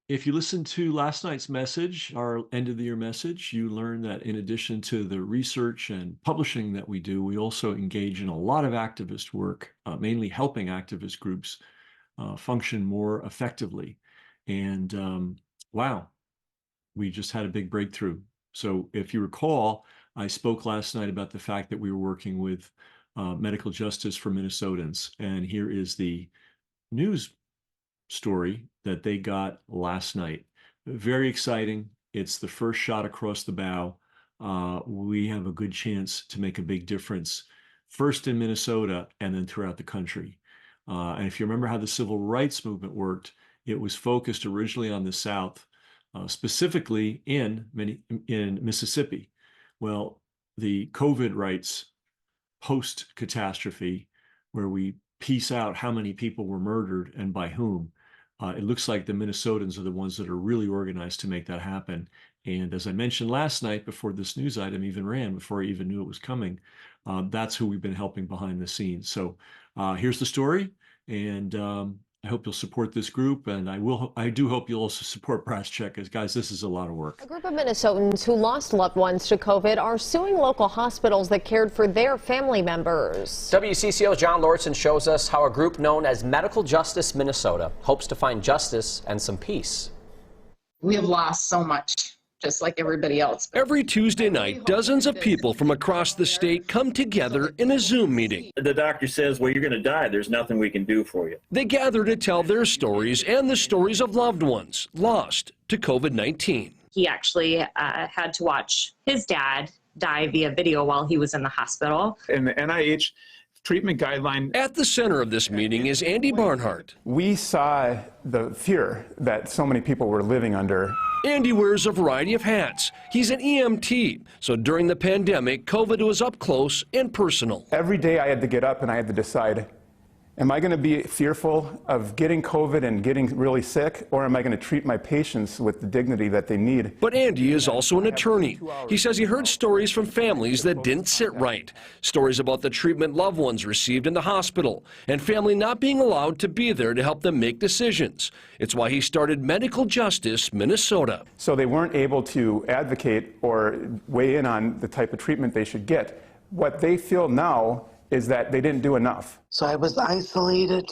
If you listened to last night's message, our end of the year message, you learned that in addition to the research and publishing that we do, we also engage in a lot of activist work, mainly helping activist groups function more effectively. And wow, we just had a big breakthrough. So if you recall, I spoke last night about the fact that we were working with Medical Justice for Minnesotans. And here is the news story that they got last night. Very exciting. It's the first shot across the bow. We have a good chance to make a big difference, first in Minnesota and then throughout the country. And if you remember how the civil rights movement worked, it was focused originally on the South, specifically in Mississippi. Well, the COVID rights post-catastrophe, where we piece out how many people were murdered and by whom, it looks like the Minnesotans are the ones that are really organized to make that happen. And as I mentioned last night, before this news item even ran, before I even knew it was coming, that's who we've been helping behind the scenes. So here's the story, and I hope you'll support this group, and I do hope you'll also support Brass Check, because guys, this is a lot of work. A group of Minnesotans who lost loved ones to COVID are suing local hospitals that cared for their family members. WCCO's John Lordson shows us how a group known as Medical Justice Minnesota hopes to find justice and some peace. We have lost so much, just like everybody else. Every Tuesday night, dozens of people from across the state come together in a Zoom meeting. The doctor says, well, you're going to die. There's nothing we can do for you. They gather to tell their stories and the stories of loved ones lost to COVID-19. He actually had to watch his dad die via video while he was in the hospital. And the NIH treatment guideline. At the center of this meeting is Andy Barnhart. We saw the fear that so many people were living under. Andy wears a variety of hats. He's an EMT, so during the pandemic, COVID was up close and personal. Every day I had to get up and I had to decide, am I going to be fearful of getting COVID and getting really sick, or am I going to treat my patients with the dignity that they need? But Andy is also an attorney. He says he heard stories from families that didn't sit right, stories about the treatment loved ones received in the hospital, and family not being allowed to be there to help them make decisions. It's why he started Medical Justice Minnesota. So they weren't able to advocate or weigh in on the type of treatment they should get. What they feel now is that they didn't do enough. So I was isolated.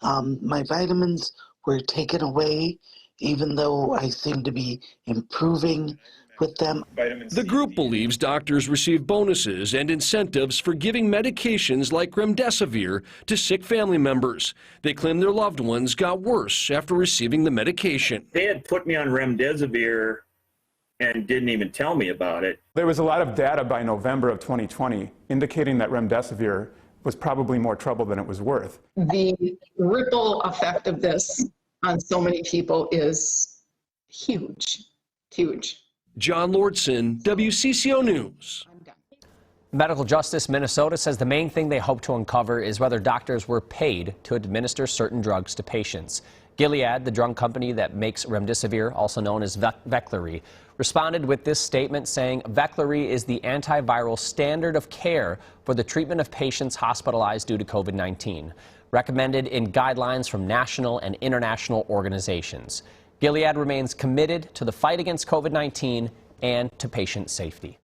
My vitamins were taken away, even though I seem to be improving with them. The group believes doctors receive bonuses and incentives for giving medications like remdesivir to sick family members. They claim their loved ones got worse after receiving the medication. They had put me on remdesivir and didn't even tell me about it. There was a lot of data by November of 2020 indicating that remdesivir was probably more trouble than it was worth. The ripple effect of this on so many people is huge, huge. John Lordson, WCCO News. Medical Justice Minnesota says the main thing they hope to uncover is whether doctors were paid to administer certain drugs to patients. Gilead, the drug company that makes remdesivir, also known as Veklury, responded with this statement saying Veklury is the antiviral standard of care for the treatment of patients hospitalized due to COVID-19, recommended in guidelines from national and international organizations. Gilead remains committed to the fight against COVID-19 and to patient safety.